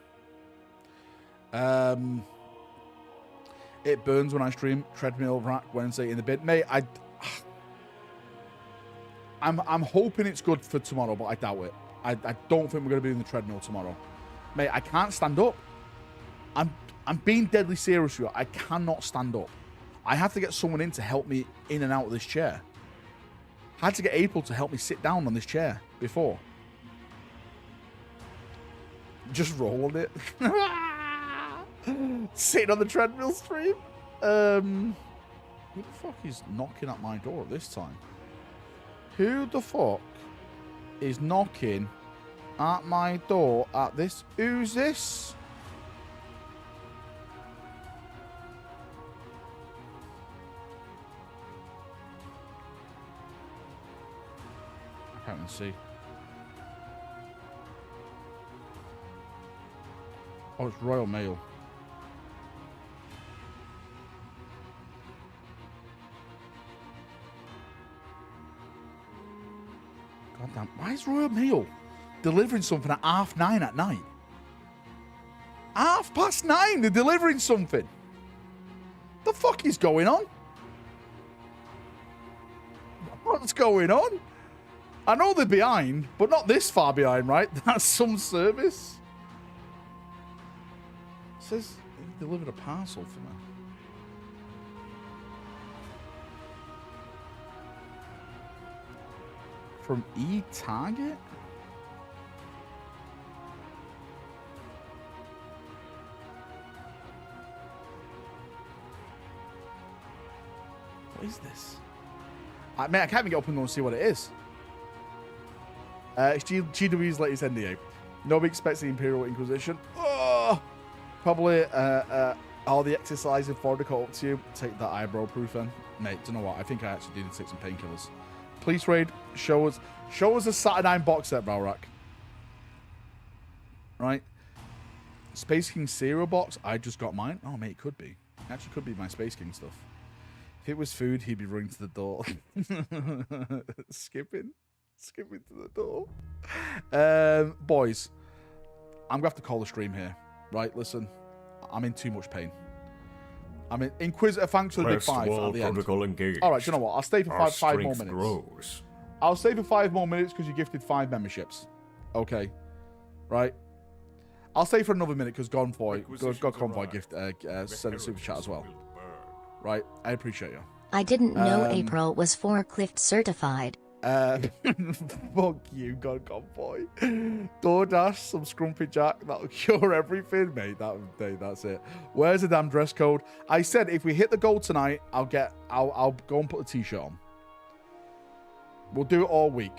It burns when I stream. Treadmill rack Wednesday in the bin. Mate, I'm hoping it's good for tomorrow, but I doubt it. I don't think we're going to be in the treadmill tomorrow. Mate, I can't stand up. I'm being deadly serious with you. I cannot stand up. I have to get someone in to help me in and out of this chair. I had to get April to help me sit down on this chair before. Just rolled it. Sitting on the treadmill stream. Who the fuck is knocking at my door at this time? Who the fuck is knocking at my door at this? Who's this? I can't even see. Oh, it's Royal Mail. God damn. Why is Royal Mail delivering something at 9:30 at night? 9:30 they're delivering something. The fuck is going on? What's going on? I know they're behind, but not this far behind, right? That's some service. It says he delivered a parcel for me. From E-Target? What is this? Man, I can't even get up and go and see what it is. It's GW's latest NDA. Nobody expects the Imperial Inquisition. Oh, probably all the exercise in Florida caught up to you. Take that eyebrow proof then. Mate, do you know what? I think I actually did take some painkillers. Police raid, show us a Saturnine box set, Valrak. Right? Space King cereal box. I just got mine. Oh, mate, it could be. It actually could be my Space King stuff. If it was food, he'd be running to the door. Skipping to the door. Boys, I'm gonna have to call the stream here. Right? Listen, I'm in too much pain. I mean, Inquisitor, thanks for the big 5 at the end. Engaged. All right, you know what? I'll stay for five more minutes. Grows. I'll stay for 5 more minutes because you gifted 5 memberships. Okay, right. I'll stay for another minute because God Convoy gift sent a super chat as well. Right, I appreciate you. I didn't know April was forklift certified. Fuck you, God Convoy. DoorDash, some Scrumpy Jack, that'll cure everything, mate. That's it. Where's the damn dress code? I said if we hit the goal tonight, I'll go and put a t-shirt on. We'll do it all week.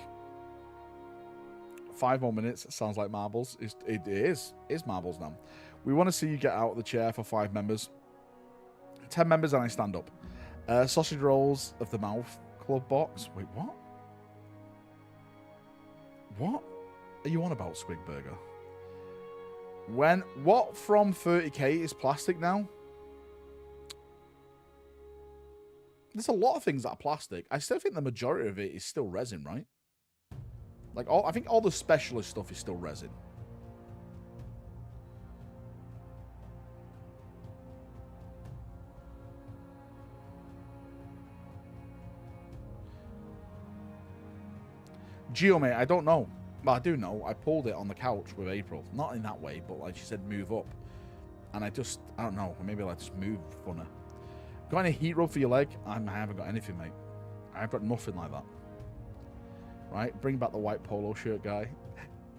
5 more minutes. Sounds like marbles. It is. It's marbles now. We want to see you get out of the chair for 5 members. 10 members and I stand up. Sausage rolls of the mouth club box. Wait, what? What are you on about, Squig Burger? What from 30k is plastic now? There's a lot of things that are plastic. I still think the majority of it is still resin, right? Like, I think all the specialist stuff is still resin. Geo, mate, I don't know. Well, I do know. I pulled it on the couch with April. Not in that way, but like she said, move up. And I don't know. Maybe I just move funner. Got any heat rub for your leg? I haven't got anything, mate. I've got nothing like that. Right? Bring back the white polo shirt guy.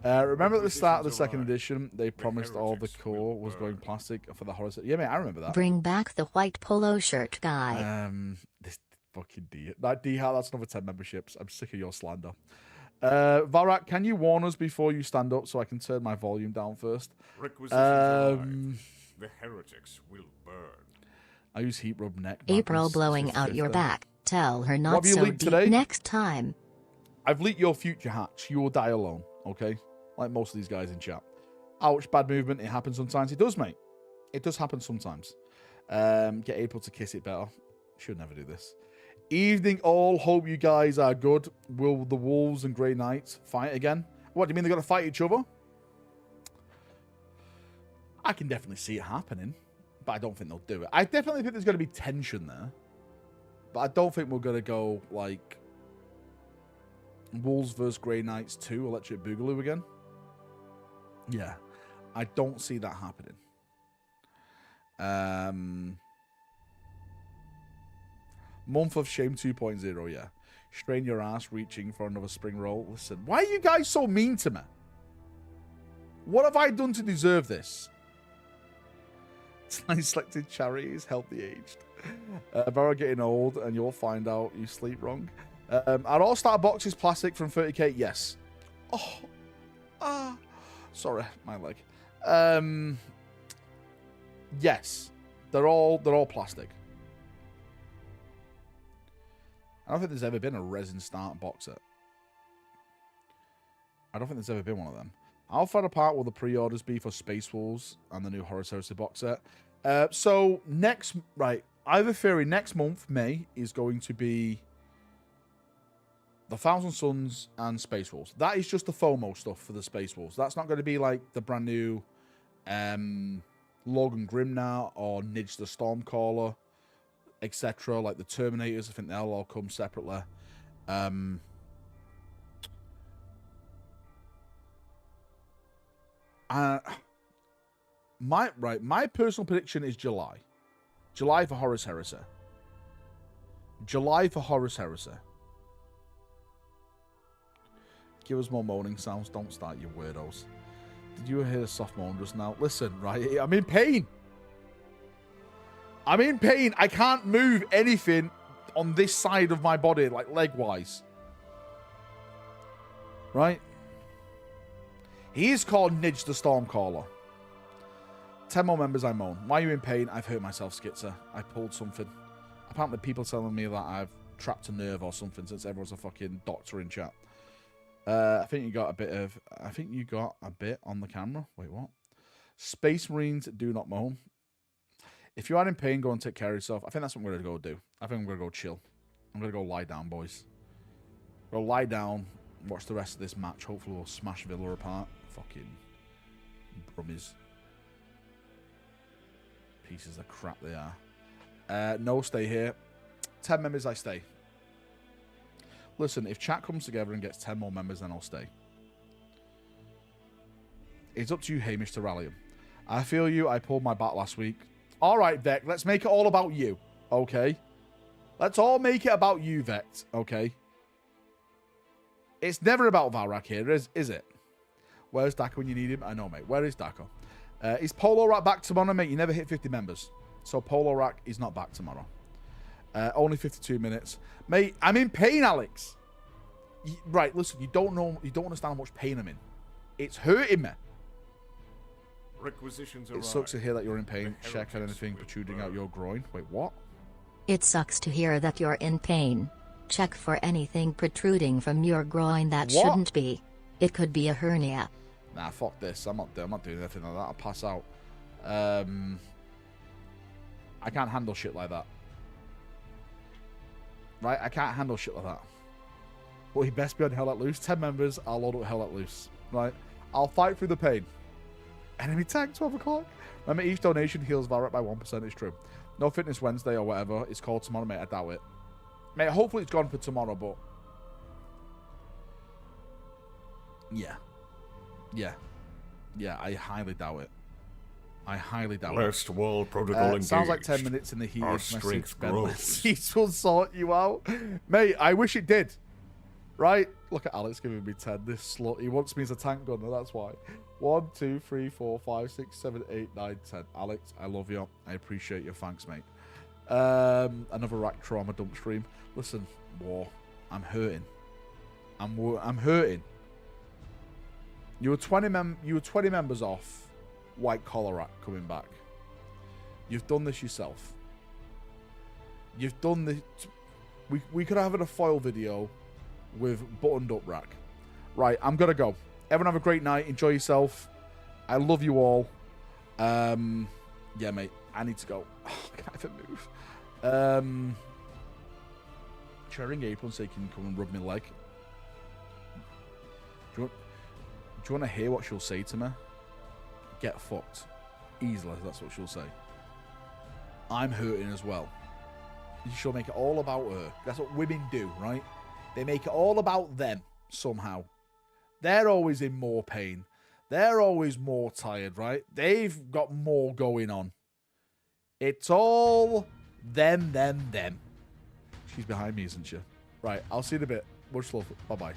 Remember at the start of the 2nd edition, they promised all the core was going plastic for the horror set? Yeah, mate, I remember that. Bring back the white polo shirt guy. This fucking D. That D-Hat, that's another 10 memberships. I'm sick of your slander. Valrak, can you warn us before you stand up so I can turn my volume down first? The heretics will burn. I use heat rub neck. April Madness, blowing out your 50-50. back. Tell her What not have you so leaked deep today? next time. I've leaked your future hatch. You will die alone, okay? Like most of these guys in chat. Ouch, bad movement. It happens sometimes. It does, mate. It does happen sometimes. Get April to kiss it better. Should never do this. Evening all. Hope you guys are good. Will the Wolves and Grey Knights fight again? What, do you mean they're going to fight each other? I can definitely see it happening, but I don't think they'll do it. I definitely think there's going to be tension there, but I don't think we're going to go, like, Wolves versus Grey Knights 2 Electric Boogaloo again. Yeah, I don't see that happening. Month of Shame 2.0, yeah. Strain your ass reaching for another spring roll. Listen, why are you guys so mean to me? What have I done to deserve this? I selected charities, help the aged. Barrow getting old, and you'll find out you sleep wrong. Are all starter boxes plastic from 30k? Yes. Oh, sorry, my leg. Yes, they're all plastic. I don't think there's ever been a resin start box set. I don't think there's ever been one of them. How far apart will the pre-orders be for Space Wolves and the new Horus Heresy box set? So I have a theory next month, May, is going to be the Thousand Suns and Space Wolves. That is just the FOMO stuff for the Space Wolves. That's not going to be like the brand new Logan Grimnar or Nidge the Stormcaller, etc. Like the Terminators. I think they'll all come separately. My personal prediction is July. July for Horus Heresy. July for Horus Heresy. Give us more moaning sounds. Don't start, you weirdos. Did you hear a soft moan just now? Listen, right? I'm in pain. I'm in pain. I can't move anything on this side of my body, like leg-wise. Right? He is called Nidge the Stormcaller. 10 more members, I moan. Why are you in pain? I've hurt myself, Skitzer. I pulled something. Apparently people telling me that I've trapped a nerve or something since everyone's a fucking doctor in chat. I think you got a bit on the camera. Wait, what? Space Marines do not moan. If you are in pain, go and take care of yourself. I think that's what I'm going to go do. I think I'm going to go chill. I'm going to go lie down, boys. Go lie down, watch the rest of this match. Hopefully we'll smash Villa apart. Fucking brummies. Pieces of crap they are. No, stay here. 10 members, I stay. Listen, if chat comes together and gets 10 more members, then I'll stay. It's up to you, Hamish, to rally them. I feel you. I pulled my bat last week. All right, Vec. Let's make it all about you. Okay? Let's all make it about you, Vec. Okay? It's never about Valrak here, is it? Where's Daka when you need him? I know, mate. Where is Daka? Is Polo Rack back tomorrow, mate? You never hit 50 members. So Polo Rack is not back tomorrow. Only 52 minutes. Mate, I'm in pain, Alex. Right, listen, you don't understand how much pain I'm in. It's hurting me. Requisitions It sucks to hear that you're in pain. Check out anything protruding out your groin. Wait, what? It sucks to hear that you're in pain. Check for anything protruding from your groin that shouldn't be. It could be a hernia. Nah, fuck this. I'm not doing anything like that. I'll pass out. I can't handle shit like that. Right? I can't handle shit like that. But he best be on Hell Let Loose. 10 members, I'll load up Hell Let Loose. Right? I'll fight through the pain. Enemy tag, 12 o'clock. Remember, each donation heals Valrak by 1%. It's true. No Fitness Wednesday or whatever. It's called tomorrow, mate. I doubt it. Mate, hopefully it's gone for tomorrow, but... Yeah. Yeah, I highly doubt it. I highly doubt it. Last wall protocol engaged. Sounds like 10 minutes in the heat. Our strength grows. Heat will sort you out. Mate, I wish it did. Right? Look at Alex giving me 10. This slut. He wants me as a tank gunner, that's why. 1, 2, 3, 4, 5, 6, 7, 8, 9, 10. Alex, I love you. I appreciate your thanks, mate. Another rack trauma dump stream. Listen, War, I'm hurting. I'm hurting. You were 20 members off White Collar Rack coming back. You've done this yourself. You've done this. We could have had a foil video with buttoned up rack. Right, I'm going to go. Everyone have a great night. Enjoy yourself. I love you all. Yeah, mate. I need to go. Oh, can I even move? Should I ring April and say, can you come and rub my leg? Do you want to hear what she'll say to me? Get fucked. Easily, that's what she'll say. I'm hurting as well. She'll make it all about her. That's what women do, right? They make it all about them somehow. They're always in more pain. They're always more tired, right? They've got more going on. It's all them. She's behind me, isn't she? Right, I'll see you in a bit. Much love. Bye-bye.